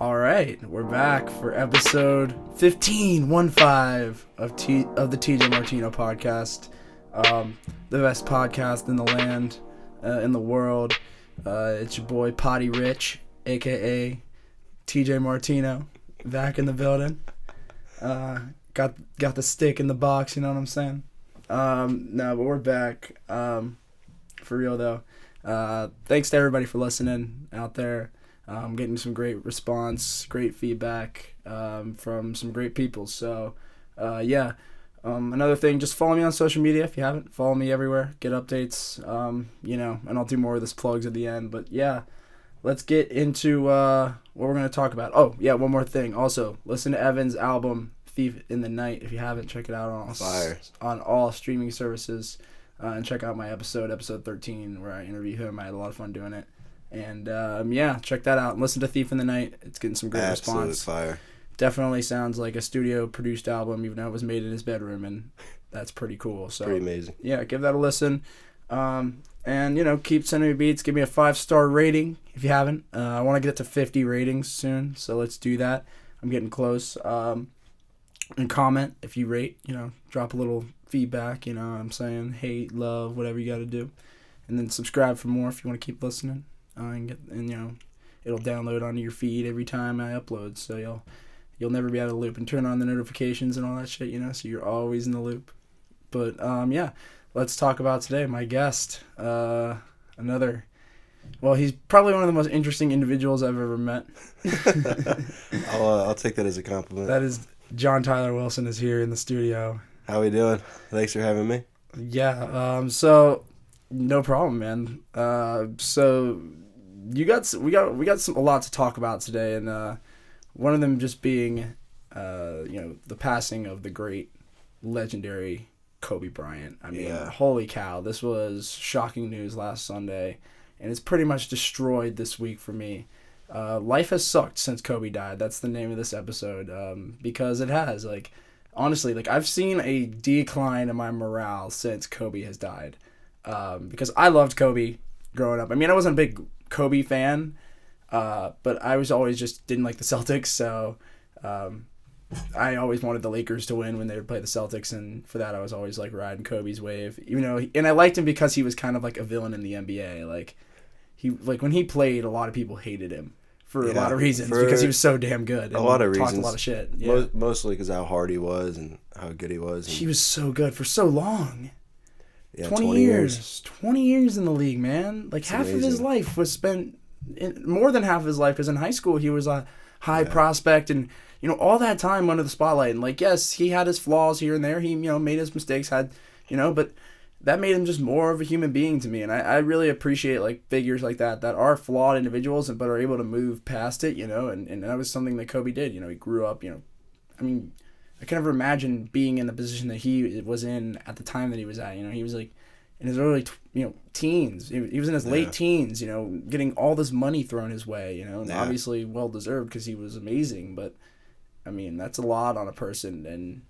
All right, we're back for episode 15 of the TJ Martino podcast. The best podcast in the land, in the world. It's your boy Potty Rich, aka TJ Martino, back in the building. Got the stick in the box, you know what I'm saying? No, but we're back. For real though. Thanks to everybody for listening out there. Getting some great response, great feedback from some great people. So, yeah. Another thing, just follow me on social media if you haven't. Follow me everywhere. Get updates, and I'll do more of this plugs at the end. But, yeah, let's get into what we're going to talk about. Oh, yeah, one more thing. Also, listen to Evan's album, Thief in the Night. If you haven't, check it out on all streaming services. And check out my episode 13, where I interview him. I had a lot of fun doing it. And, check that out. Listen to Thief in the Night. It's getting some great response. Fire. Definitely sounds like a studio-produced album, even though it was made in his bedroom, and that's pretty cool. So, pretty amazing. Yeah, give that a listen. And, keep sending me beats. Give me a 5-star rating if you haven't. I want to get to 50 ratings soon, so let's do that. I'm getting close. And comment if you rate, drop a little feedback, what I'm saying, hate, love, whatever you got to do. And then subscribe for more if you want to keep listening. It'll download onto your feed every time I upload, so you'll never be out of the loop. And turn on the notifications and all that shit, so you're always in the loop. But let's talk about today. My guest, he's probably one of the most interesting individuals I've ever met. I'll take that as a compliment. That is John Tyler Wilson is here in the studio. How we doing? Thanks for having me. Yeah. So no problem, man. So we got a lot to talk about today, and one of them just being, the passing of the great, legendary Kobe Bryant. I mean, Holy cow! This was shocking news last Sunday, and it's pretty much destroyed this week for me. Life has sucked since Kobe died. That's the name of this episode, because it has. Honestly, I've seen a decline in my morale since Kobe has died. Because I loved Kobe growing up. I mean, I wasn't a big Kobe fan, but I was always just didn't like the Celtics, so I always wanted the Lakers to win when they would play the Celtics, and for that I was always riding Kobe's wave. And I liked him because he was kind of like a villain in the NBA. When he played, a lot of people hated him for a lot of reasons because he was so damn good. And a lot of reasons. Talked a lot of shit. Yeah. Mostly because how hard he was and how good he was. He was so good for so long. Yeah, 20 years. 20 years in the league, man. Half of his life was spent, more than half of his life, because in high school he was a high prospect, and, all that time under the spotlight. And, yes, he had his flaws here and there. He, made his mistakes, but that made him just more of a human being to me. And I really appreciate, figures like that are flawed individuals but are able to move past it, and that was something that Kobe did. He grew up, I can never imagine being in the position that he was in at the time that he was at. He was in his early, teens. He was in his late teens, getting all this money thrown his way, and obviously well deserved because he was amazing. But I mean, that's a lot on a person, and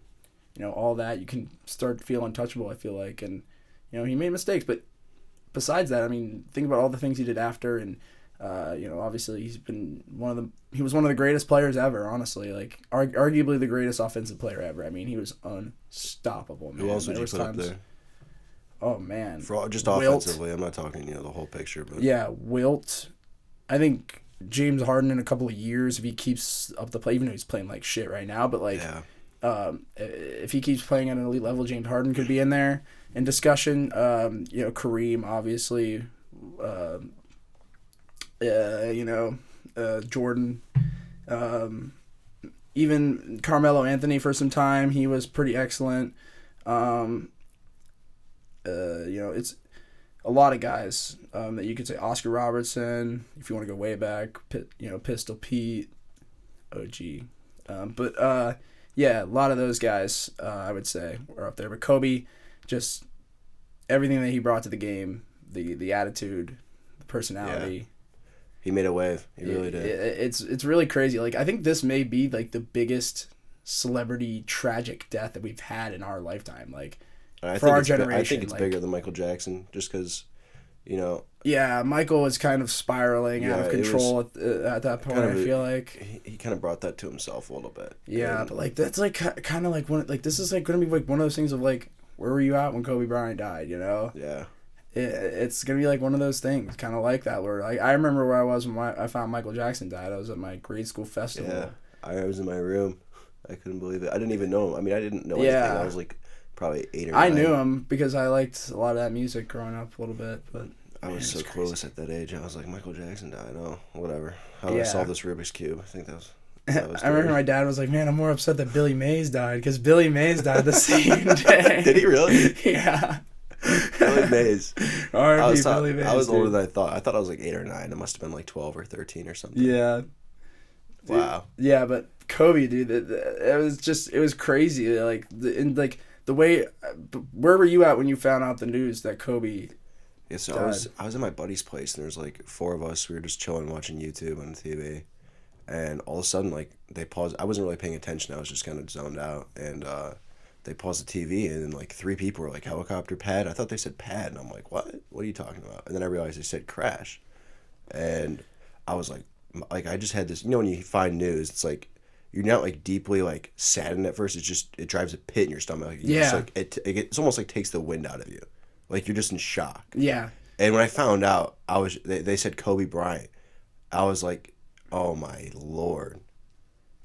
all that, you can start to feel untouchable, I feel like. And he made mistakes, but besides that, I mean, think about all the things he did after, and obviously he was one of the greatest players ever, honestly. Arguably the greatest offensive player ever. I mean, he was unstoppable, man. Who else would you put up there? Oh, man. Just offensively, I'm not talking, the whole picture. But yeah, Wilt. I think James Harden in a couple of years, if he keeps up the play, even though he's playing like shit right now, but if he keeps playing at an elite level, James Harden could be in there in discussion. Kareem, obviously. Jordan, even Carmelo Anthony for some time, he was pretty excellent. It's a lot of guys that you could say. Oscar Robertson, if you want to go way back, Pistol Pete, OG. A lot of those guys, I would say, are up there. But Kobe, just everything that he brought to the game, the attitude, the personality. Yeah. He made a wave. He really did. It's really crazy. I think this may be the biggest celebrity tragic death that we've had in our lifetime. For our generation. I think it's bigger than Michael Jackson, just because you know. Yeah, Michael was kind of spiraling out of control at that point. I feel like he kind of brought that to himself a little bit. Yeah, but like that's like kind of like one like this is like gonna be like one of those things of like, where were you at when Kobe Bryant died? You know? Yeah. It's gonna be like one of those things, kind of like that. Where like I remember where I was when I found Michael Jackson died. I was at my grade school festival. Yeah, I was in my room. I couldn't believe it. I didn't even know him. I mean, I didn't know anything. I was like probably 8 or 9. I knew him because I liked a lot of that music growing up a little bit, but. I was so close at that age. I was like, Michael Jackson died. Oh, whatever. How do I solve this Rubik's Cube? I think that was I remember my dad was like, man, I'm more upset that Billy Mays died, because Billy Mays died the same day. Did he really? Yeah. Billy Mays. Billy Mays. I was older than I thought. I thought I was like 8 or 9. It must have been like 12 or 13 or something. Yeah. Wow. Yeah, but Kobe, dude, it was crazy. Like, the way, where were you at when you found out the news that Kobe Yeah, so died? I was at my buddy's place, and there was like 4 of us. We were just chilling, watching YouTube on TV, and all of a sudden, like, they paused. I wasn't really paying attention. I was just kind of zoned out, and they paused the TV, and then like 3 people were like, helicopter pad. I thought they said pad, and I'm like, what? What are you talking about? And then I realized they said crash, and I was like I just had this. You know, when you find news, it's like you're not like deeply like saddened at first. It drives a pit in your stomach. Like, yeah. Just, like, it's almost like takes the wind out of you. Like, you're just in shock. Yeah. And when I found out, they said Kobe Bryant. I was like, oh my Lord.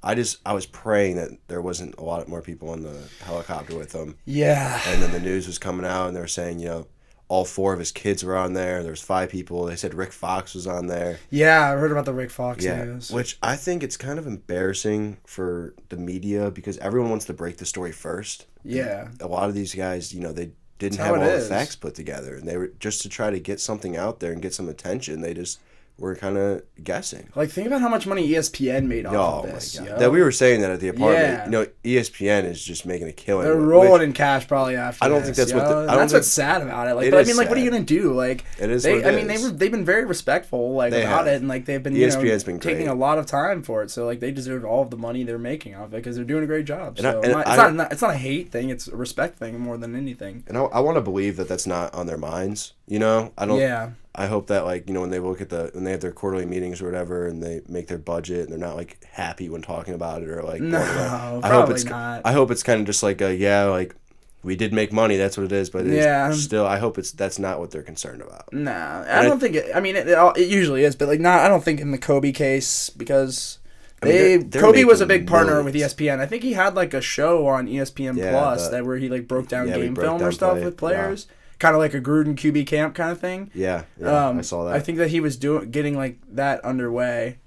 I was praying that there wasn't a lot more people on the helicopter with him. Yeah. And then the news was coming out, and they were saying, you know, all 4 of his kids were on there. There's 5 people. They said Rick Fox was on there. Yeah, I heard about the Rick Fox news. Which I think it's kind of embarrassing for the media, because everyone wants to break the story first. Yeah. A lot of these guys, you know, they didn't have all the facts put together, and they were just to try to get something out there and get some attention. They just were kind of guessing. Like, think about how much money ESPN made off of this. My God. That we were saying that at the apartment. Yeah. You know, ESPN is just making a killing. They're rolling in cash probably after. I don't think that's what's sad about it. Like, but I mean, like, what are you gonna do? Like, it is. They've been very respectful about it, and like they've been ESPN's been taking a lot of time for it. So like they deserve all of the money they're making off it, because they're doing a great job. So it's not a hate thing. It's a respect thing more than anything. And I want to believe that that's not on their minds. You know, I don't. Yeah. I hope that, like, you know, when they look at when they have their quarterly meetings or whatever, and they make their budget, and they're not like happy when talking about it, or like, probably not. I hope it's kind of just like like we did make money, that's what it is, but still, I hope that's not what they're concerned about. Nah, I don't think it. I mean, it usually is, but like, I don't think in the Kobe case, because Kobe was a big partner with ESPN. I think he had like a show on ESPN Plus where he like broke down game film or stuff with players. Yeah. Kind of like a Gruden QB camp kind of thing. Yeah, I saw that. I think that he was getting like that underway,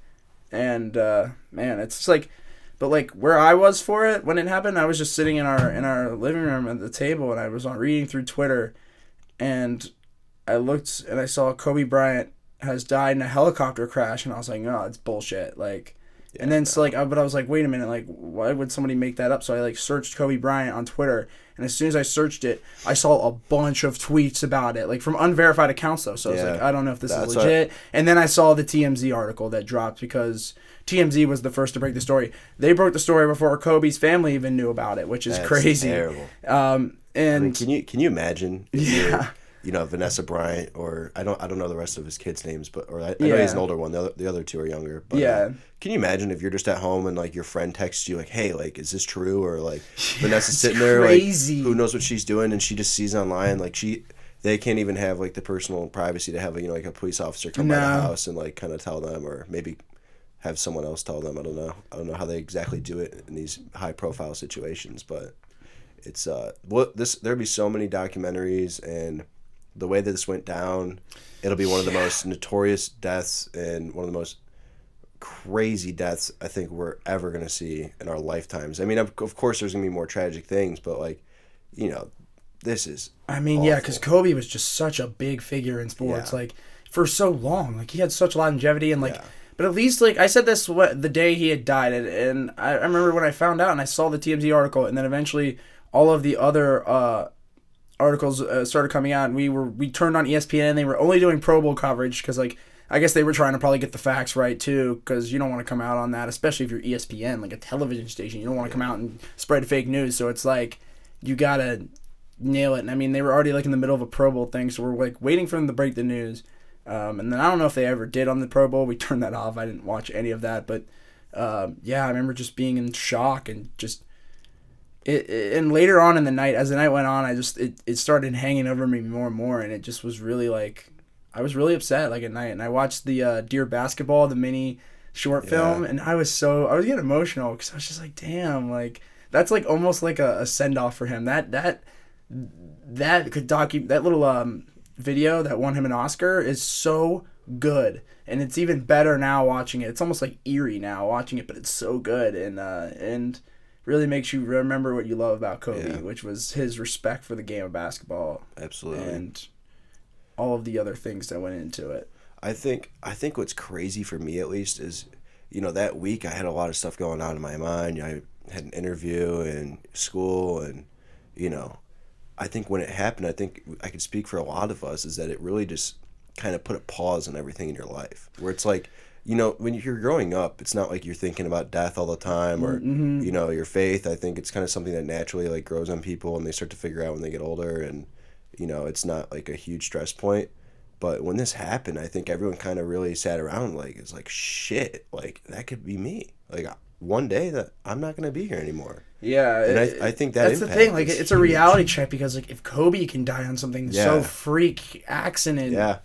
and man, it's just like, but like where I was for it when it happened, I was just sitting in our living room at the table, and I was reading through Twitter, and I looked and I saw Kobe Bryant has died in a helicopter crash, and I was like, no, it's bullshit, like. Yeah, and then but I was like, wait a minute, like, why would somebody make that up? So I like searched Kobe Bryant on Twitter, and as soon as I searched it, I saw a bunch of tweets about it, like from unverified accounts though. So I was like, I don't know if this is legit. And then I saw the TMZ article that dropped, because TMZ was the first to break the story. They broke the story before Kobe's family even knew about it, which is crazy. Terrible. And I mean, can you imagine? You know, Vanessa Bryant, or I don't know the rest of his kids' names, but I know he's an older one. The other 2 are younger. But, can you imagine if you're just at home and like your friend texts you like, "Hey, like, is this true?" Or like Vanessa's sitting there, crazy. Like, who knows what she's doing, and she just sees online like they can't even have like the personal privacy to have, you know, like a police officer come by the house and like kind of tell them, or maybe have someone else tell them. I don't know how they exactly do it in these high profile situations, but it's there'd be so many documentaries, and the way that this went down, it'll be one of the most notorious deaths and one of the most crazy deaths I think we're ever going to see in our lifetimes. I mean, of course, there's going to be more tragic things, but, like, you know, this is awful. Yeah, because Kobe was just such a big figure in sports, like, for so long. Like, he had such longevity, and, like, but at least, like, I said this the day he had died, and I remember when I found out, and I saw the TMZ article, and then eventually all of the other articles started coming out, and we turned on ESPN, and they were only doing Pro Bowl coverage, because like I guess they were trying to probably get the facts right too, because you don't want to come out on that, especially if you're ESPN, like a television station. You don't want to come out and spread fake news. So it's like you gotta nail it. And I mean, they were already like in the middle of a Pro Bowl thing, so we're like waiting for them to break the news. And then I don't know if they ever did on the Pro Bowl. We turned that off. I didn't watch any of that, but yeah, I remember just being in shock and just and later on in the night, as the night went on, it started hanging over me more and more, and it just was really like I was really upset like at night. And I watched the Dear Basketball, the mini short film, and I was getting emotional because I was just like, damn, like that's like almost like a send off for him. That little video that won him an Oscar is so good, and it's even better now watching it. It's almost like eerie now watching it, but it's so good, and really makes you remember what you love about Kobe, which was his respect for the game of basketball. Absolutely. And all of the other things that went into it. I think what's crazy for me at least is, that week I had a lot of stuff going on in my mind. I had an interview and school, and I think when it happened, I think I could speak for a lot of us, is that it really just kind of put a pause on everything in your life, where it's like, when you're growing up, it's not like you're thinking about death all the time or, your faith. I think it's kind of something that naturally like grows on people and they start to figure out when they get older, and, it's not like a huge stress point. But when this happened, I think everyone kind of really sat around like, it's like, shit, like that could be me. Like one day that I'm not going to be here anymore. Yeah. And I think that's the thing. Like it's a reality check, because like if Kobe can die on something so freak accident,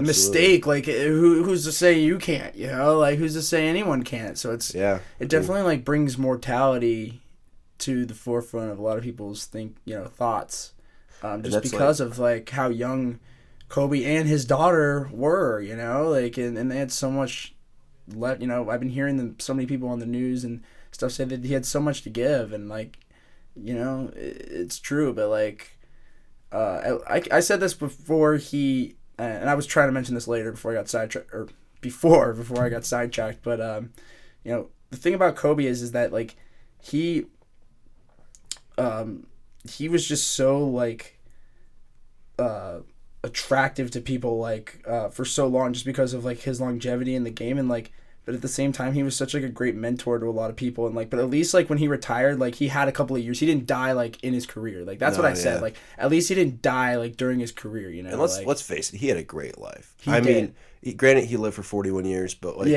mistake, like who's to say you can't, like who's to say anyone can't? So it definitely like brings mortality to the forefront of a lot of people's thoughts, just because of like how young Kobe and his daughter were, like and they had so much left. I've been hearing so many people on the news and stuff say that he had so much to give, and like it's true, but like I said this before he. And I was trying to mention this later before I got sidetracked, or before I got sidetracked. But the thing about Kobe is that like he was just so like attractive to people like for so long, just because of like his longevity in the game, and like. But at the same time, he was such like a great mentor to a lot of people, and like, but at least like when he retired, like he had a couple of years. He didn't die like in his career. Like that's what I said. Like at least he didn't die like during his career. And let's face it, he had a great life. Granted, he lived for 41 years, but like he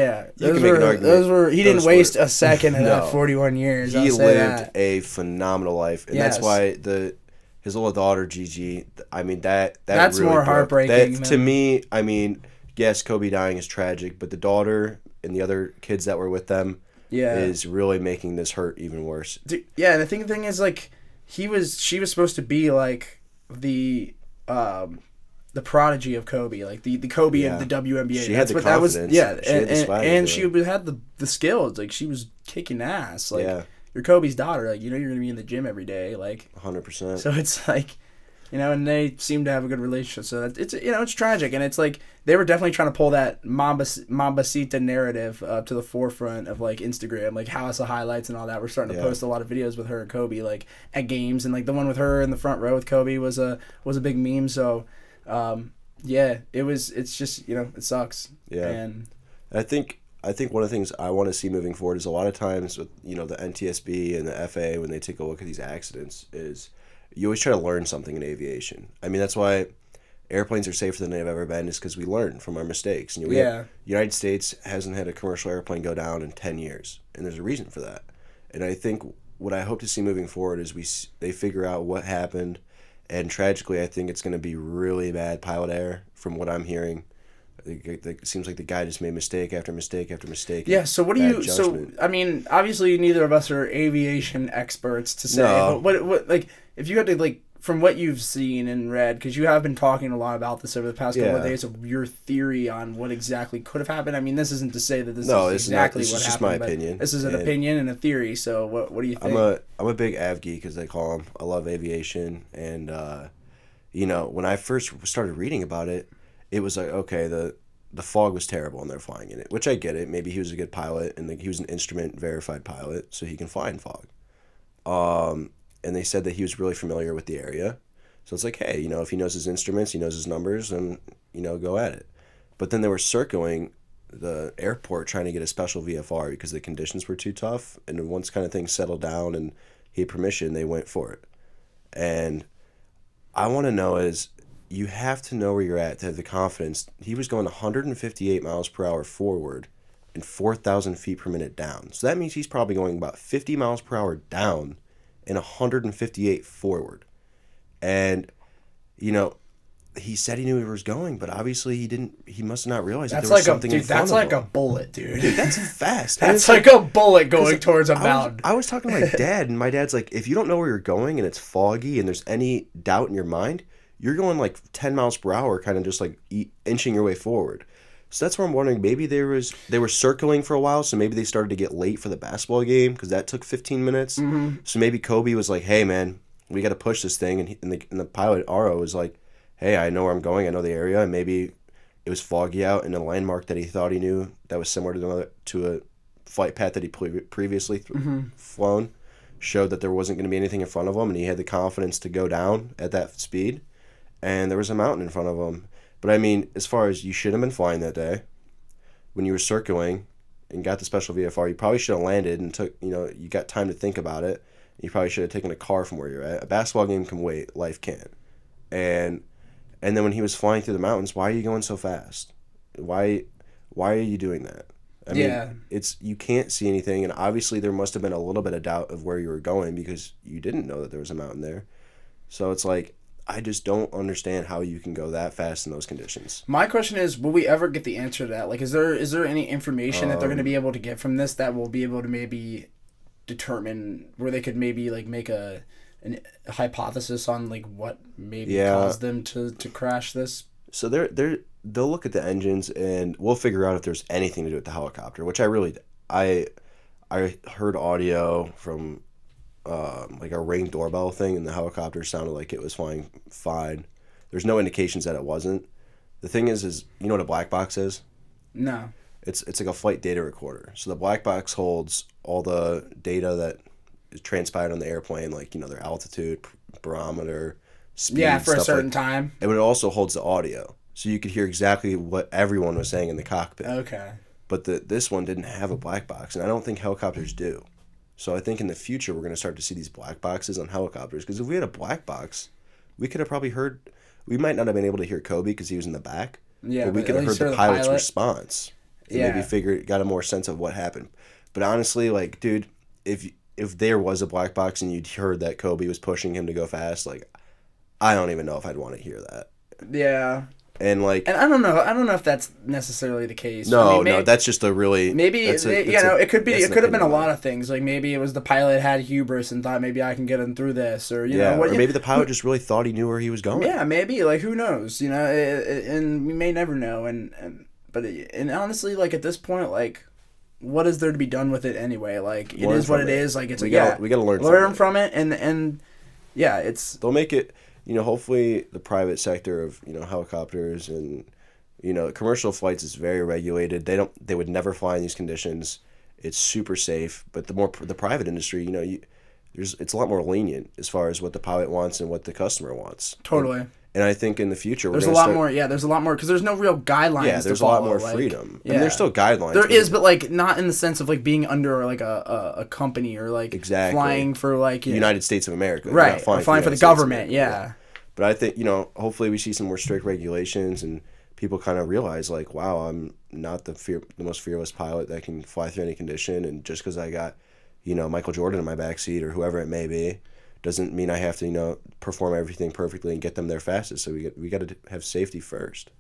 didn't waste a second of that 41 years. He lived a phenomenal life, and that's why his little daughter Gigi. I mean that's really more heartbreaking. To me, I mean, yes, Kobe dying is tragic, but the daughter and the other kids that were with them is really making this hurt even worse. Yeah, and the thing is like she was supposed to be like the prodigy of Kobe, like the Kobe of the WNBA. She had the confidence. And she had the skills. Like she was kicking ass. Like you're Kobe's daughter. Like you're gonna be in the gym every day. Like 100%. So it's like. And they seem to have a good relationship, so that it's tragic, and it's like they were definitely trying to pull that Mambasita narrative to the forefront of like Instagram, like House of Highlights and all that. We're starting to post a lot of videos with her and Kobe, like at games, and like the one with her in the front row with Kobe was a big meme. So, it's just it sucks. Yeah, and I think one of the things I want to see moving forward is a lot of times with the NTSB and the FAA when they take a look at these accidents is. You always try to learn something in aviation. I mean, that's why airplanes are safer than they've ever been, is because we learn from our mistakes. The United States hasn't had a commercial airplane go down in 10 years, and there's a reason for that. And I think what I hope to see moving forward is they figure out what happened, and tragically, I think it's going to be really bad pilot error from what I'm hearing. It seems like the guy just made mistake after mistake after mistake. Yeah, so what do you... Judgment. So, I mean, obviously neither of us are aviation experts to say, but what like... If you had to, like, from what you've seen and read, because you have been talking a lot about this over the past couple of days, of your theory on what exactly could have happened. I mean, this isn't to say that this is exactly what happened. This is just my opinion. This is an opinion and a theory, so what do you think? I'm a big av geek, as they call them. I love aviation, and, when I first started reading about it, it was like, okay, the fog was terrible and they're flying in it, which I get it. Maybe he was a good pilot, and he was an instrument-verified pilot, so he can fly in fog. And they said that he was really familiar with the area. So it's like, hey, if he knows his instruments, he knows his numbers, and, go at it. But then they were circling the airport trying to get a special VFR because the conditions were too tough. And then once kind of things settled down and he had permission, they went for it. And I want to know is you have to know where you're at to have the confidence. He was going 158 miles per hour forward and 4,000 feet per minute down. So that means he's probably going about 50 miles per hour down and 158 forward. And, you know, he said he knew where he was going, but obviously he didn't. He must not realize that there was something in front of him. That's like a bullet, dude. That's fast. That's like a bullet going towards a mountain. I was talking to my dad, and my dad's like, if you don't know where you're going and it's foggy and there's any doubt in your mind, you're going like 10 miles per hour, kind of just like inching your way forward. So that's where I'm wondering, maybe they were circling for a while, so maybe they started to get late for the basketball game because that took 15 minutes. Mm-hmm. So maybe Kobe was like, hey, man, we got to push this thing. And the pilot, Aro, was like, hey, I know where I'm going. I know the area. And maybe it was foggy out, and a landmark that he thought he knew that was similar to a flight path that he previously flown showed that there wasn't going to be anything in front of him, and he had the confidence to go down at that speed. And there was a mountain in front of him. But, I mean, as far as you should have been flying that day, when you were circling and got the special VFR, you probably should have landed and you got time to think about it. You probably should have taken a car from where you're at. A basketball game can wait. Life can't. And then when he was flying through the mountains, why are you going so fast? Why are you doing that? I mean, you can't see anything, and obviously there must have been a little bit of doubt of where you were going because you didn't know that there was a mountain there. So it's like, I just don't understand how you can go that fast in those conditions. My question is, will we ever get the answer to that? Like, is there any information that they're going to be able to get from this that will be able to maybe determine where they could maybe like make a hypothesis on like what maybe caused them to crash this? So they'll look at the engines and we'll figure out if there's anything to do with the helicopter, which I heard audio from like a Ring doorbell thing, and the helicopter sounded like it was flying fine. There's no indications that it wasn't. The thing is you know what a black box is? No. It's like a flight data recorder. So the black box holds all the data that is transpired on the airplane, like, you know, their altitude, barometer, speed. Yeah, for a certain time. And it also holds the audio. So you could hear exactly what everyone was saying in the cockpit. Okay. But this one didn't have a black box, and I don't think helicopters do. So I think in the future we're going to start to see these black boxes on helicopters. Because if we had a black box, we could have probably heard... We might not have been able to hear Kobe because he was in the back. Yeah, but we could have heard the pilot's response. And maybe got a more sense of what happened. But honestly, like, dude, if there was a black box and you'd heard that Kobe was pushing him to go fast, like, I don't even know if I'd want to hear that. Yeah. And like, and I don't know if that's necessarily the case. No, no, that's just a really it could be. It could have been a lot of things. Like maybe it was the pilot had hubris and thought maybe I can get him through this, or you know, or maybe the pilot just really thought he knew where he was going. Yeah, maybe. Like who knows? You know, and we may never know. But honestly, like at this point, like, what is there to be done with it anyway? Like it is what it is. Like it's we gotta learn from it, and yeah, they'll make it. You know, hopefully the private sector of, you know, helicopters and, you know, commercial flights is very regulated. They would never fly in these conditions. It's super safe. But the private industry, you know, it's a lot more lenient as far as what the pilot wants and what the customer wants. Totally. And I think in the future there's a lot more because there's no real guidelines. Yeah, there's a lot more freedom. I mean, there's still guidelines. There is, but like not in the sense of like being under like a company or like flying for like the United States of America. Right, flying for the government. Yeah. But I think, you know, hopefully we see some more strict regulations and people kind of realize like, wow, I'm not the most fearless pilot that can fly through any condition, and just because I got, you know, Michael Jordan in my backseat or whoever it may be, doesn't mean I have to, you know, perform everything perfectly and get them there fastest. So we got to have safety first.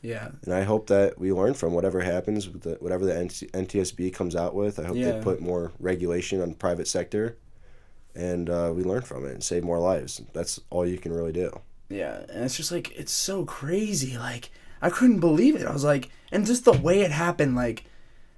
Yeah. And I hope that we learn from whatever happens with whatever the NTSB comes out with. I hope they put more regulation on the private sector, and we learn from it and save more lives. That's all you can really do. Yeah, and it's just like, it's so crazy. Like, I couldn't believe it. I was like, and just the way it happened, like,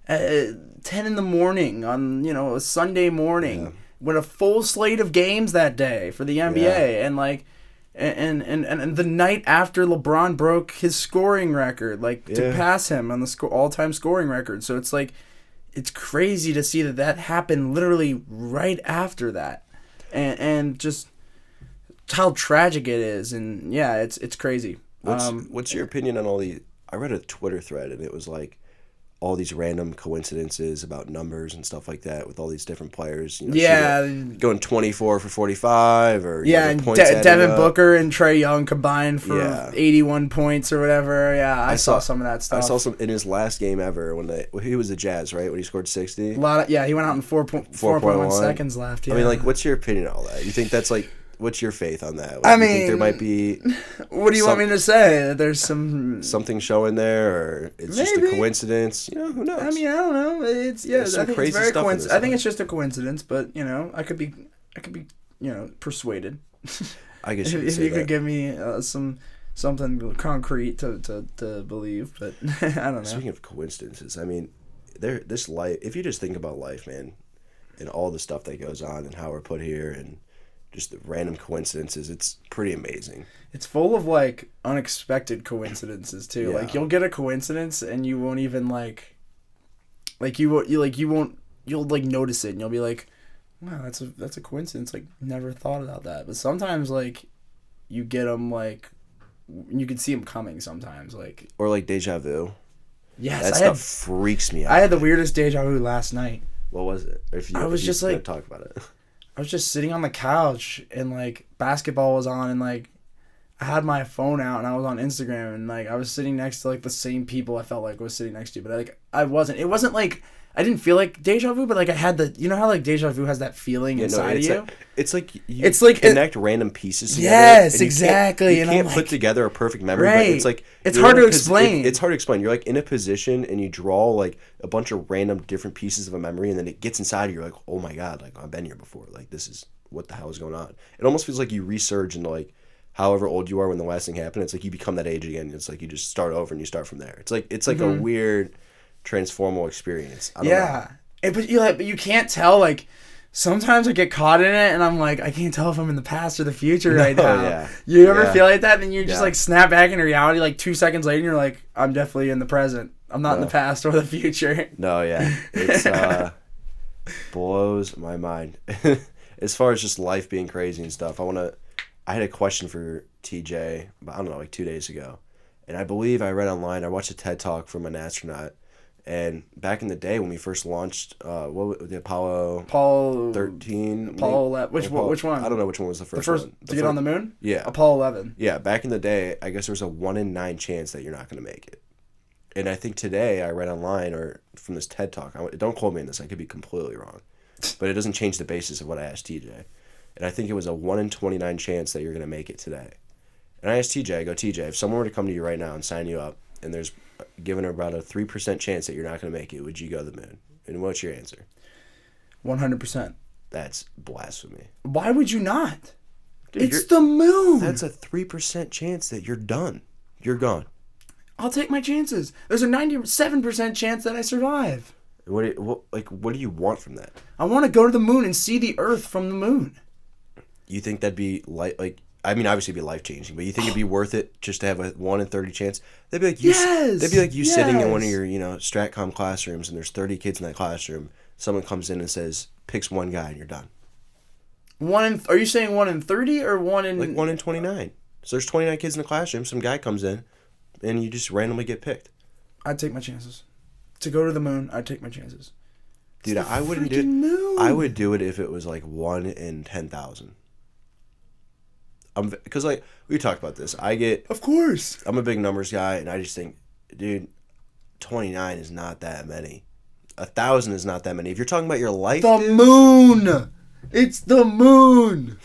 at 10 in the morning on, you know, a Sunday morning with a full slate of games that day for the NBA, and like, and the night after LeBron broke his scoring record, like, to pass him on the all-time scoring record. So it's like, it's crazy to see that happened literally right after that, and just how tragic it is. And yeah, it's crazy. What's your opinion on all the? I read a Twitter thread and it was like, all these random coincidences about numbers and stuff like that with all these different players. Yeah. Going 24 for 45 or and Devin Booker and Trae Young combined for 81 points or whatever. Yeah, I saw some of that stuff. I saw some in his last game ever when he was the Jazz, right? When he scored 60. He went out in 4.1 seconds left. Yeah. I mean, like, what's your opinion on all that? You think that's like, what's your faith on that? Like, I mean, you think there might be. What do you want me to say? That there's something showing there, or it's just a coincidence? Who knows? I mean, I don't know. I think it's very coincidence. I think it's just a coincidence, but I could be persuaded. I guess if you could give me something concrete to believe, but I don't know. Speaking of coincidences, I mean, this life. If you just think about life, man, and all the stuff that goes on, and how we're put here, and just the random coincidences, it's pretty amazing. It's full of like unexpected coincidences too. Yeah. Like you'll get a coincidence and you won't even you'll like notice it and you'll be like, wow, that's a coincidence. Like never thought about that. But sometimes like you get them like you can see them coming sometimes or like deja vu. Yes, that stuff freaks me out. I had the weirdest deja vu last night. What was it? I was just like talk about it. I was just sitting on the couch and like basketball was on and like I had my phone out and I was on Instagram and like I was sitting next to like the same people I felt like I was sitting next to, but like I wasn't. It wasn't like I didn't feel like deja vu, but like I had how like deja vu has that feeling inside of you. It's like you connect random pieces together. Yes, exactly. You can't put together a perfect memory, right. But it's like it's hard to explain. It's hard to explain. You're like in a position and you draw like a bunch of random different pieces of a memory, and then it gets inside you. You're like, oh my god, like I've been here before. Like this is what the hell is going on. It almost feels like you resurge into like however old you are when the last thing happened. It's like you become that age again. It's like you just start over and you start from there. It's like a weird transformal experience. I don't know. But you can't tell. Like sometimes I get caught in it, and I'm like, I can't tell if I'm in the past or the future right now. Yeah. You ever feel like that? And then you just like snap back into reality. Like 2 seconds later, and you're like, I'm definitely in the present. I'm not in the past or the future. No, yeah, it's blows my mind. As far as just life being crazy and stuff, I had a question for TJ. I don't know, like 2 days ago, and I believe I read online. I watched a TED Talk from an astronaut. And back in the day when we first launched, the Apollo 13? Apollo 11. Which one? I don't know which one was the first one. To get on the moon? Yeah. Apollo 11. Yeah, back in the day, I guess there was a 1 in 9 chance that you're not going to make it. And I think today I read online or from this TED Talk, don't quote me on this, I could be completely wrong, but it doesn't change the basis of what I asked TJ. And I think it was a 1 in 29 chance that you're going to make it today. And I asked TJ, I go, TJ, if someone were to come to you right now and sign you up, and there's given about a 3% chance that you're not going to make it, would you go to the moon? And what's your answer? 100%. That's blasphemy. Why would you not? Dude, it's the moon. That's a 3% chance that you're done. You're gone. I'll take my chances. There's a 97% chance that I survive. What do you want from that? I want to go to the moon and see the Earth from the moon. You think that'd be I mean, obviously it'd be life-changing, but you think it'd be worth it just to have a 1 in 30 chance? They'd be like you sitting in one of your, Stratcom classrooms, and there's 30 kids in that classroom. Someone comes in and says, picks one guy, and you're done. Are you saying 1 in 30 or 1 in... Like 1 in 29. So there's 29 kids in the classroom, some guy comes in, and you just randomly get picked. I'd take my chances. To go to the moon, I'd take my chances. Dude, I wouldn't do it. Moon. I would do it if it was like 1 in 10,000. Because like we talked about this, of course, I'm a big numbers guy, and I just think, dude, 29 is not that many. 1,000 is not that many. If you're talking about your life, moon, it's the moon.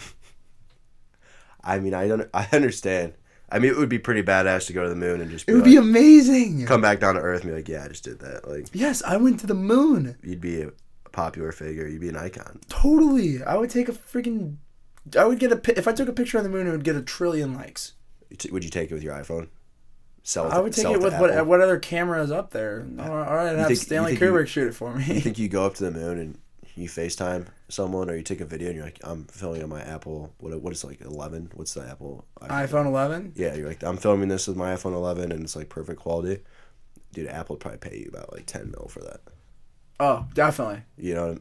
I mean, I understand. I mean, it would be pretty badass to go to the moon and just. It would be amazing. Come back down to Earth and be like, yeah, I just did that. Like, yes, I went to the moon. You'd be a popular figure. You'd be an icon. Totally, I would take if I took a picture of the moon, it would get 1 trillion likes. Would you take it with your iPhone? I would take it with what other camera is up there. All right, I'd have Stanley Kubrick shoot it for me. You think you go up to the moon and you FaceTime someone, or you take a video and you're like, I'm filming on my Apple, what is it, like 11? What's the Apple? iPhone 11? Yeah, you're like, I'm filming this with my iPhone 11 and it's like perfect quality. Dude, Apple would probably pay you about like 10 mil for that. Oh, definitely.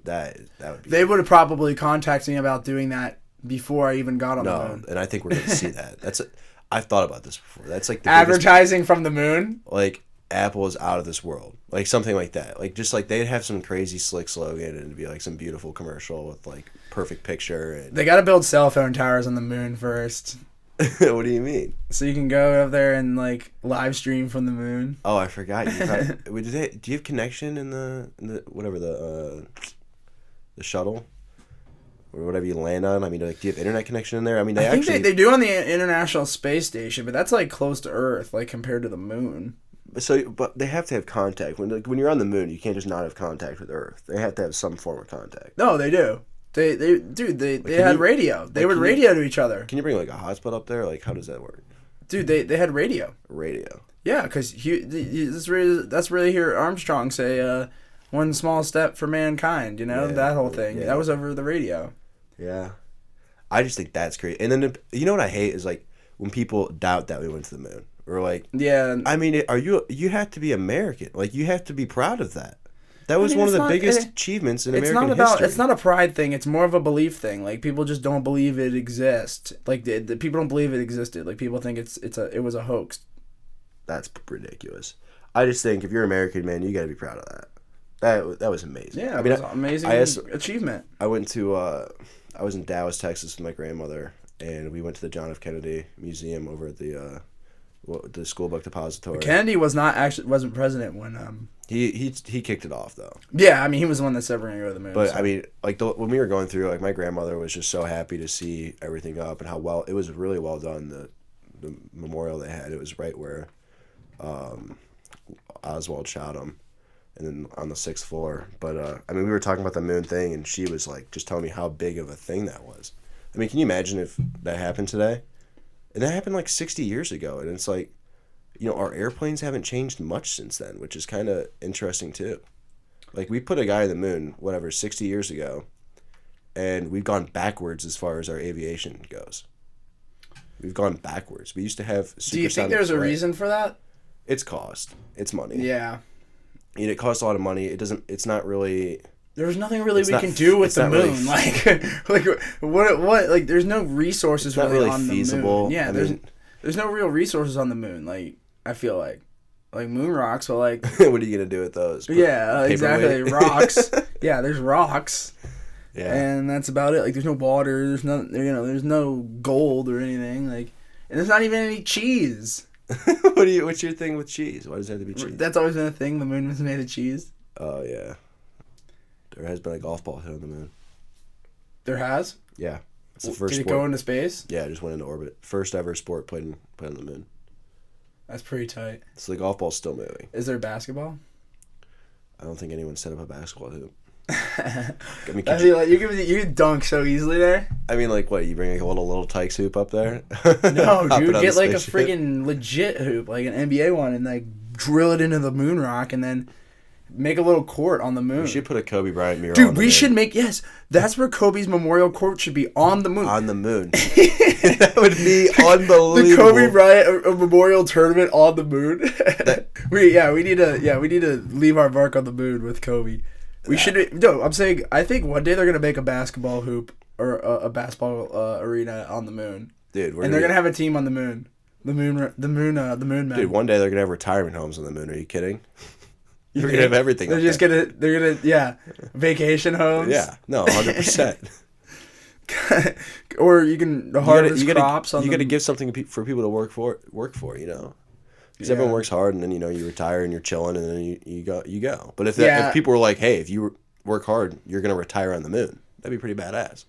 That would be. They would have probably contacted me about doing that before I even got on the moon. And I think we're going to see that. I've thought about this before. That's like the advertising from the moon. Like, Apple is out of this world, like something like that. Like just like they'd have some crazy slick slogan and it'd be like some beautiful commercial with like perfect picture. And They got to build cell phone towers on the moon first, what do you mean? so you can go up there and like live stream from the moon. Oh, I forgot. Do you have connection in the whatever the shuttle or whatever you land on? I mean, like, do you have internet connection in there? I mean, I think they do on the International Space Station, but that's like close to Earth, like compared to the moon. So, but they have to have contact. When you're on the moon, you can't just not have contact with Earth. They have to have some form of contact. No, they do. They had radio. They would radio to each other. Can you bring like a hotspot up there? Like, how does that work? Dude, they had radio. Radio. Yeah, because that's really hear Armstrong say, "One small step for mankind." You know, that whole thing. Yeah. That was over the radio. Yeah, I just think that's great. And then you know what I hate is like when people doubt that we went to the moon. Or like, yeah. I mean, you have to be American. Like, you have to be proud of that. That was one of the biggest achievements in American history. It's not a pride thing. It's more of a belief thing. Like, people just don't believe it exists. Like, the people don't believe it existed. Like, people think it was a hoax. That's ridiculous. I just think if you're American, man, you got to be proud of that. That was amazing. Yeah, it was an amazing achievement. I went to I was in Dallas, Texas with my grandmother, and we went to the John F. Kennedy Museum over at the school book depository. Kennedy wasn't president when he kicked it off though. Yeah, I mean he was the one that said we're gonna go to the moon. But so. I mean, like when we were going through, like my grandmother was just so happy to see everything up and how well it was really well done. The memorial they had, it was right where Oswald shot him, and then on the 6th floor. But I mean, we were talking about the moon thing, and she was like just telling me how big of a thing that was. I mean, can you imagine if that happened today? And that happened like 60 years ago. And it's like, you know, our airplanes haven't changed much since then, which is kind of interesting too. Like, we put a guy in the moon, 60 years ago, and we've gone backwards as far as our aviation goes. We've gone backwards. We used to have supersonic. Do you think there's a reason for that? It's cost. It's money. Yeah. And it costs a lot of money. It's not really... There's nothing really we can do with the moon. Really, what? Like, there's no resources really on feasible. The moon. Yeah, there's no real resources on the moon. Like, I feel like moon rocks. But like, what are you gonna do with those? Exactly. Rocks. Yeah, there's rocks. Yeah. And that's about it. Like, there's no water. There's no, there's no gold or anything. Like, and there's not even any cheese. What's your thing with cheese? Why does it have to be cheese? That's always been a thing. The moon was made of cheese. Oh yeah. There has been a golf ball hit on the moon. There has? Yeah. It's the first Did it go into space? Yeah, it just went into orbit. First ever sport played on the moon. That's pretty tight. So the golf ball's still moving. Is there basketball? I don't think anyone set up a basketball hoop. I mean, you can dunk so easily there. I mean, like, what? You bring like a little Tykes hoop up there? No, dude. Get like a friggin' legit hoop, like an NBA one, and like drill it into the moon rock, and then make a little court on the moon. We should put a Kobe Bryant mural. Dude, we should make that's where Kobe's memorial court should be, on the moon. On the moon. That would be unbelievable. The Kobe Bryant a memorial tournament on the moon. We need to leave our mark on the moon with Kobe. We should. No, I'm saying I think one day they're gonna make a basketball hoop or a basketball arena on the moon. Dude, they're gonna have a team on the moon. The moon men. Dude, one day they're gonna have retirement homes on the moon. Are you kidding? You're gonna have everything. They're gonna vacation homes. Yeah, no, 100%. Or you can harvest crops. You got to give something for people to work for. You know, because everyone works hard, and then you retire and you're chilling, and then you go. But if people were like, hey, if you work hard, you're gonna retire on the moon, that'd be pretty badass.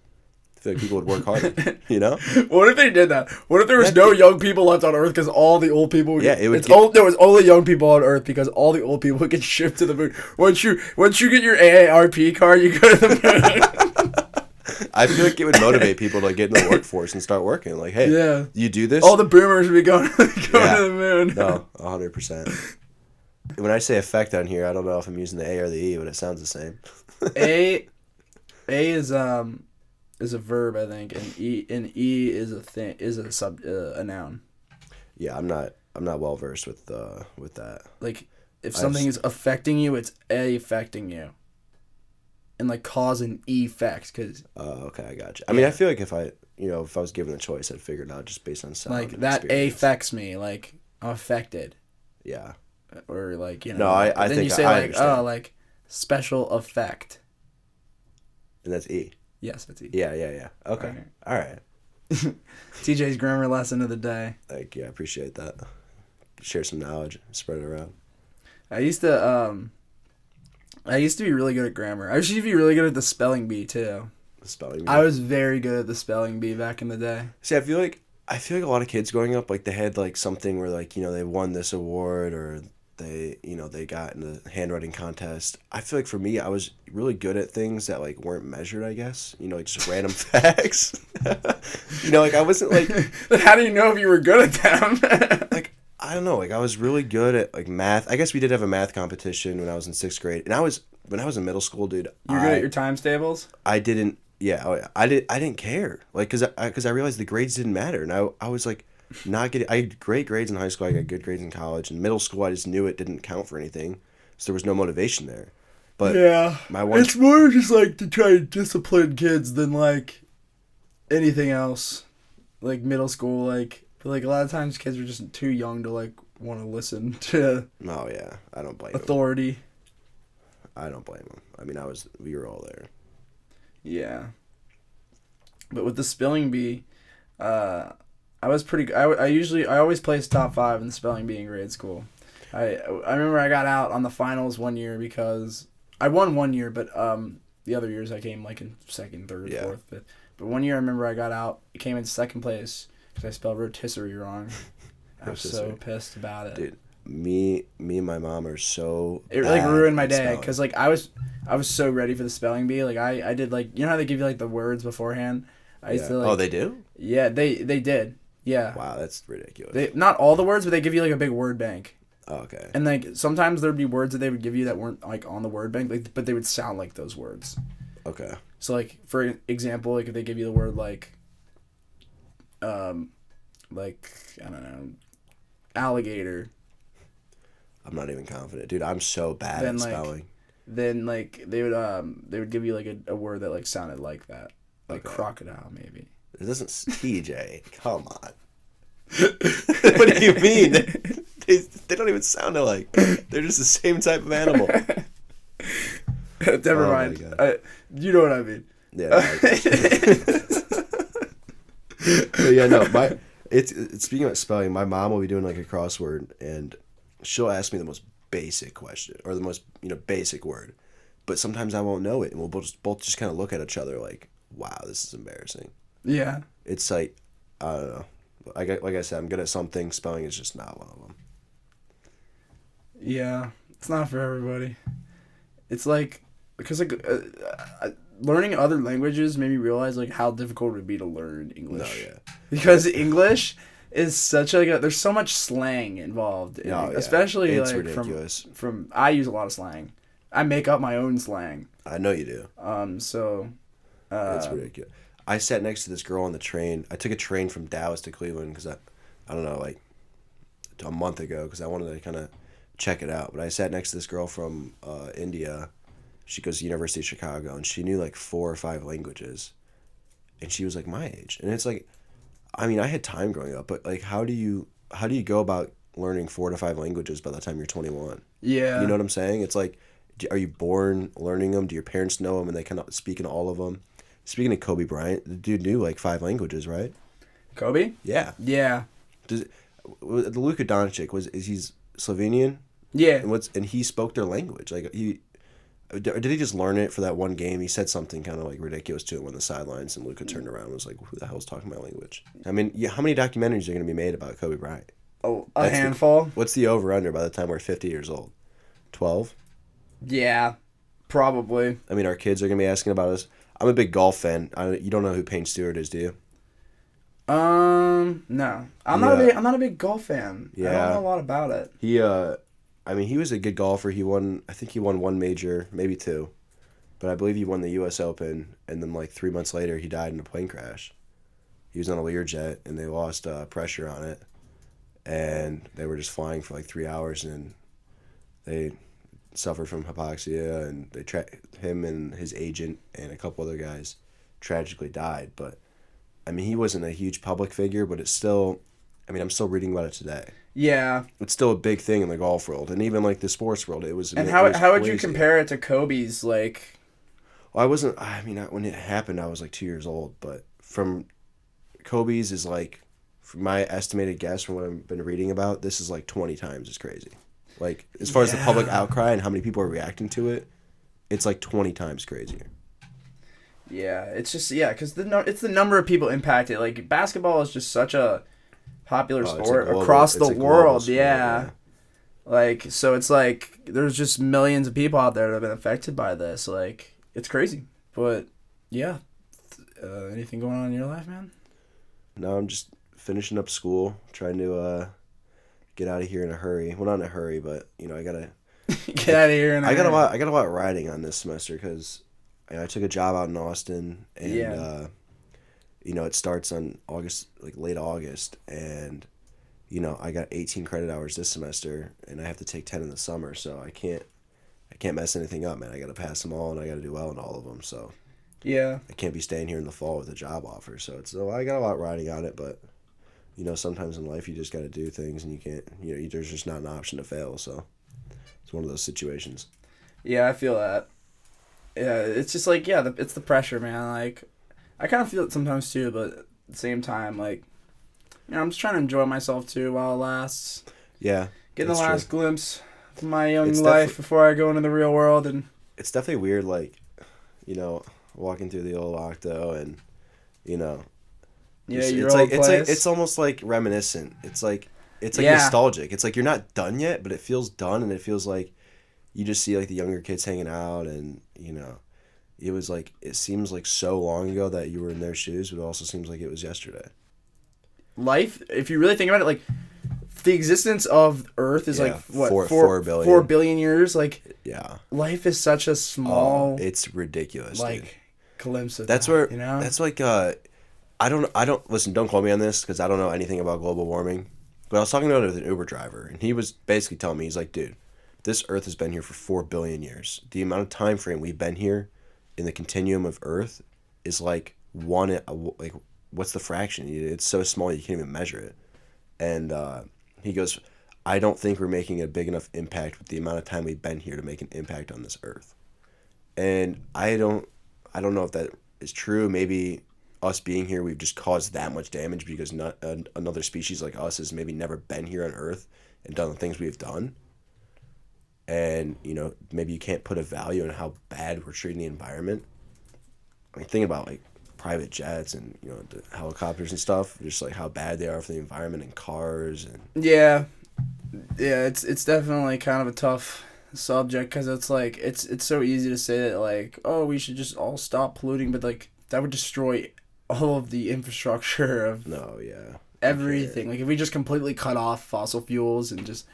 I feel like people would work harder, you know? What if they did that? What if there was no young people left on Earth because all the old people... there was only young people on Earth because all the old people would get shipped to the moon. Once you get your AARP card, you go to the moon. I feel like it would motivate people to get in the workforce and start working. Like, hey, you do this? All the boomers would be going to the moon. No, 100%. When I say effect on here, I don't know if I'm using the A or the E, but it sounds the same. A is a verb, I think, and E is a noun. Yeah, I'm not well versed with that. Like, if something is affecting you, it's affecting you, and like cause and effect. Cause okay, I got you. I mean, I feel like if I was given a choice, I'd figure it out just based on sound. Like that affects me. Like, I'm affected. Yeah. or like No, I then think you say I like understand. like special effect. And that's E. Yes, that's E. Yeah. Okay. All right. TJ's grammar lesson of the day. Like, yeah, I appreciate that. Share some knowledge, spread it around. I used to be really good at grammar. I used to be really good at the spelling bee too. The spelling bee. I was very good at the spelling bee back in the day. See, I feel like a lot of kids growing up, like they had like something where like they won this award or they got in a handwriting contest. I feel like for me, I was really good at things that like weren't measured. I guess like just random facts. Like I wasn't like. How do you know if you were good at them? Like I don't know. Like I was really good at like math. I guess we did have a math competition when I was in 6th grade, and when I was in middle school, dude. You were good at your times tables? I didn't. Yeah, oh yeah. I didn't care. Like cause I realized the grades didn't matter, and I was like. Not getting. I had great grades in high school. I got good grades in college. In middle school, I just knew it didn't count for anything, so there was no motivation there. But yeah, my one. It's more just like to try to discipline kids than like anything else. Like middle school, like a lot of times kids are just too young to like want to listen to. Oh yeah, I don't blame authority. Them. I don't blame them. I mean, we were all there. Yeah. But with the spelling bee, I was pretty. I always placed top 5 in the spelling bee in grade school. I remember I got out on the finals one year because I won one year, but the other years I came like in 2nd, 3rd, 4th, 5th. But one year I remember I got out. I came in 2nd place because I spelled rotisserie wrong. I was so pissed about it. Dude, me and my mom are so. It like ruined my day because like I was so ready for the spelling bee. Like I did like how they give you like the words beforehand. I used to like. Oh, they do? Yeah, they did. Yeah. Wow, that's ridiculous. Not all the words, but they give you like a big word bank. Oh, okay. And like sometimes there'd be words that they would give you that weren't like on the word bank, like, but they would sound like those words. Okay. So like for example, like if they give you the word like I don't know, alligator. I'm not even confident, dude. I'm so bad at spelling. Then like they would give you like a word that like sounded like that, like crocodile maybe. It doesn't. TJ, come on. What do you mean? They don't even sound alike. They're just the same type of animal. Never mind. You know what I mean. Yeah. But yeah, no. It's speaking of spelling, my mom will be doing like a crossword, and she'll ask me the most basic question or the most basic word, but sometimes I won't know it, and we'll both just kind of look at each other like, "Wow, this is embarrassing." Yeah. It's like, I don't know. Like I said, I'm good at something. Spelling is just not one of them. Yeah, it's not for everybody. It's like because like learning other languages made me realize like how difficult it would be to learn English. No, yeah. Because English is such there's so much slang involved. Especially it's like ridiculous. from I use a lot of slang. I make up my own slang. I know you do. So. It's ridiculous. I sat next to this girl on the train. I took a train from Dallas to Cleveland because I don't know, like a month ago because I wanted to kind of check it out. But I sat next to this girl from India. She goes to the University of Chicago, and she knew like 4 or 5 languages, and she was like my age. And it's like, I mean, I had time growing up, but like, how do you go about learning 4 to 5 languages by the time you're 21? Yeah. You know what I'm saying? It's like, are you born learning them? Do your parents know them and they kind of speak in all of them? Speaking of Kobe Bryant, the dude knew like 5 languages, right? Kobe? Yeah. Yeah. Luka Doncic he's Slovenian? Yeah. And he spoke their language. Like did he just learn it for that one game? He said something kind of like ridiculous to him on the sidelines, and Luka turned around and was like, "Who the hell's talking my language?" I mean, how many documentaries are going to be made about Kobe Bryant? Oh, a handful. What's the over under by the time we're 50 years old? 12? Yeah, probably. I mean, our kids are going to be asking about us. I'm a big golf fan. You don't know who Payne Stewart is, do you? No. I'm not a big golf fan. Yeah. I don't know a lot about it. He was a good golfer. I think he won 1 major, maybe 2. But I believe he won the US Open, and then like 3 months later he died in a plane crash. He was on a Learjet, and they lost pressure on it. And they were just flying for like 3 hours, and they suffered from hypoxia, and him and his agent and a couple other guys tragically died. But I mean, he wasn't a huge public figure, but it's still, I mean, I'm still reading about it today. Yeah. It's still a big thing in the golf world, and even like the sports world. It was. And it how was how would you crazy. compare it to Kobe's like? Well, I wasn't. I mean, when it happened, I was like 2 years old. But from Kobe's is like, from my estimated guess from what I've been reading about, this is like 20 times as crazy. Like as far as the public outcry and how many people are reacting to it, it's like 20 times crazier. Yeah, it's just because it's the number of people impacted. Like basketball is just such a popular sport across the world. Sport, yeah. Like so, it's like there's just millions of people out there that have been affected by this. Like it's crazy, but yeah. Anything going on in your life, man? No, I'm just finishing up school, trying to get out of here in a hurry. Well, not in a hurry, but I gotta get out of here. I got a lot riding on this semester because I took a job out in Austin, and it starts on August, like late August, and I got 18 credit hours this semester, and I have to take 10 in the summer, so I can't mess anything up, man. I got to pass them all, and I got to do well in all of them, so yeah, I can't be staying here in the fall with a job offer. So I got a lot riding on it, but sometimes in life you just got to do things, and you can't. There's just not an option to fail, so it's one of those situations. Yeah, I feel that. Yeah, it's just like it's the pressure, man. Like, I kind of feel it sometimes too, but at the same time, like, I'm just trying to enjoy myself too while it lasts. Yeah, getting the last glimpse of my young life before I go into the real world, and it's definitely weird, like, walking through the old Octo, and it's almost like reminiscent. It's like nostalgic. It's like you're not done yet, but it feels done, and it feels like you just see like the younger kids hanging out, and it was like, it seems like so long ago that you were in their shoes, but it also seems like it was yesterday. Life, if you really think about it, like the existence of Earth is like what 4 billion. 4 billion years. Like life is such a small. It's ridiculous. Like dude. Glimpse of that's that, where that's like I don't listen. Don't quote me on this because I don't know anything about global warming. But I was talking about it with an Uber driver, and he was basically telling me, he's like, dude, this Earth has been here for 4 billion years. The amount of time frame we've been here in the continuum of Earth is like what's the fraction? It's so small you can't even measure it. And he goes, I don't think we're making a big enough impact with the amount of time we've been here to make an impact on this Earth. And I don't know if that is true. Maybe us being here, we've just caused that much damage because another species like us has maybe never been here on Earth and done the things we've done. And, maybe you can't put a value on how bad we're treating the environment. I mean, think about, like, private jets and, the helicopters and stuff, just, like, how bad they are for the environment, and cars. And Yeah, it's definitely kind of a tough subject because it's, like, it's so easy to say that, like, oh, we should just all stop polluting, but, like, that would destroy all of the infrastructure of everything. Like, if we just completely cut off fossil fuels and just...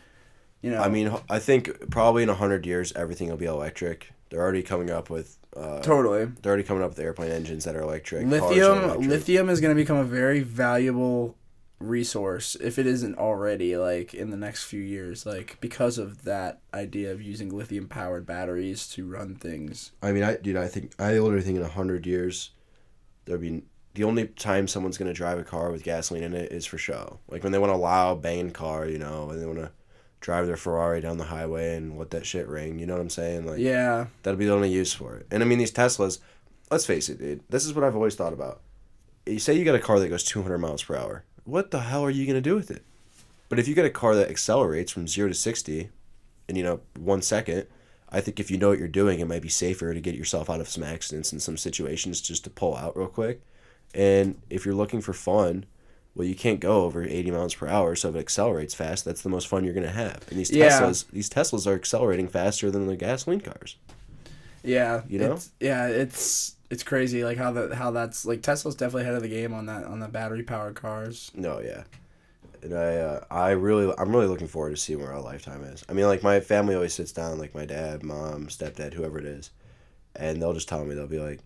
I mean, I think probably in 100 years, everything will be electric. They're already coming up with... totally. They're already coming up with airplane engines that are electric. Lithium is going to become a very valuable resource, if it isn't already, like, in the next few years, like, because of that idea of using lithium-powered batteries to run things. I mean, I literally think in 100 years, there'll be... The only time someone's going to drive a car with gasoline in it is for show. Like, when they want a loud, banging car, and they want to drive their Ferrari down the highway and let that shit ring. You know what I'm saying? Like, yeah. That'll be the only use for it. And I mean, these Teslas, let's face it, dude. This is what I've always thought about. You say you got a car that goes 200 miles per hour. What the hell are you going to do with it? But if you get a car that accelerates from 0 to 60 in, 1 second, I think if you know what you're doing, it might be safer to get yourself out of some accidents and some situations just to pull out real quick. And if you're looking for fun, well, you can't go over 80 miles per hour, so if it accelerates fast, that's the most fun you're going to have. And these Teslas are accelerating faster than the gasoline cars. Yeah. It's crazy, like, how that's, like, Tesla's definitely ahead of the game on the battery-powered cars. No, yeah. And I'm really looking forward to seeing where our lifetime is. I mean, like, my family always sits down, like, my dad, mom, stepdad, whoever it is, and they'll just tell me, they'll be like,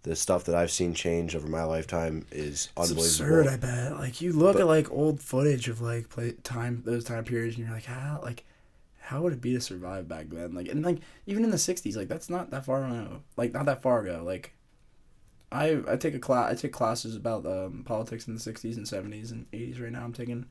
the stuff that I've seen change over my lifetime is unbelievable. It's absurd, I bet. Like, you look at, like, old footage of, like, those time periods, and you're like, how would it be to survive back then? Like, and, like, even in the 60s, like, that's not that far ago. Like, not that far ago. Like, I take classes about politics in the 60s and 70s and 80s right now. I'm taking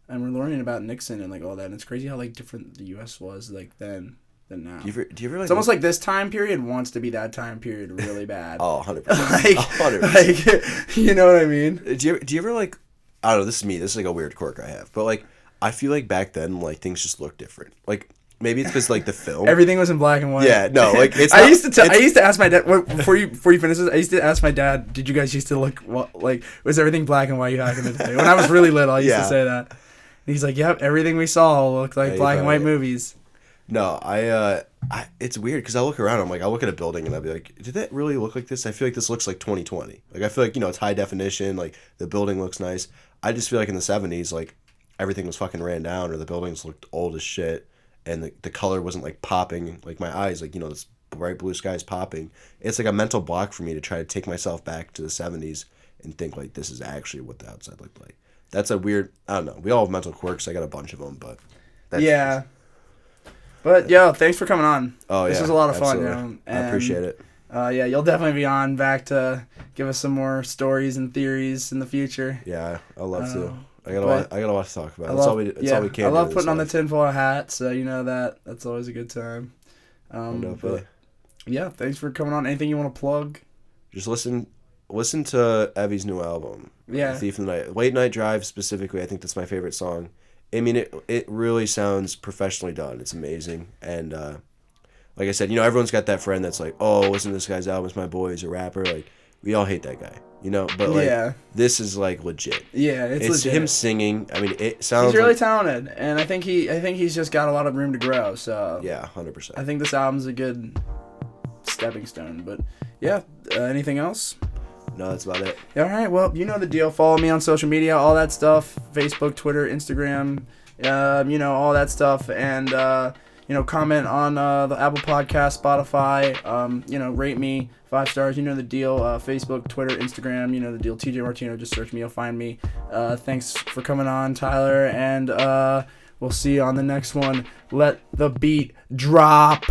and we're learning about Nixon and like all that. And it's crazy how like different the U.S. was like then than now. Do you ever like? It's almost like this time period wants to be that time period really bad. Oh, 100%. like, 100%. Like, you know what I mean? Do you ever like? I don't know. This is me. This is like a weird quirk I have, but like I feel like back then like things just looked different. Like maybe it's because like the film. Everything was in black and white. Yeah, no, like it's. I used to ask my dad before you finish this. I used to ask my dad, "Did you guys used to look like was everything black and white back in the day?" When I was really little, I used to say that. And he's like, "Yep, everything we saw looked like black and white movies." No, it's weird because I look around. I'm like, I look at a building and I'll be like, did that really look like this? I feel like this looks like 2020. Like I feel like it's high definition. Like the building looks nice. I just feel like in the 70s, like everything was fucking ran down or the buildings looked old as shit. And the color wasn't like popping, like my eyes, like this bright blue sky is popping. It's like a mental block for me to try to take myself back to the 70s and think like this is actually what the outside looked like. That's a weird. I don't know. We all have mental quirks. I got a bunch of them, but yeah. But yo, thanks for coming on. Oh yeah, this was a lot of fun. And, I appreciate it. Yeah, you'll definitely be on back to give us some more stories and theories in the future. Yeah, I'd love to. I got a lot to talk about. That's all we can. I love putting on the tinfoil hat, so you know that's always a good time. But yeah, thanks for coming on. Anything you want to plug? Just listen to Evie's new album. Yeah, Thief in the Night, Late Night Drive specifically. I think that's my favorite song. I mean, it really sounds professionally done. It's amazing, and like I said, everyone's got that friend that's like, oh, listen to this guy's album. It's my boy. He's a rapper. Like we all hate that guy. But like this is like legit. Yeah, it's legit. Him singing. I mean, it sounds. He's really talented, and I think he's just got a lot of room to grow. So yeah, 100%. I think this album's a good stepping stone. But yeah, anything else? No, that's about it. All right, well, you know the deal. Follow me on social media, all that stuff: Facebook, Twitter, Instagram, all that stuff, and comment on the Apple Podcast, Spotify. Rate me 5 stars. You know the deal. Facebook, Twitter, Instagram. You know the deal. TJ Martino. Just search me. You'll find me. Thanks for coming on, Tyler. And we'll see you on the next one. Let the beat drop.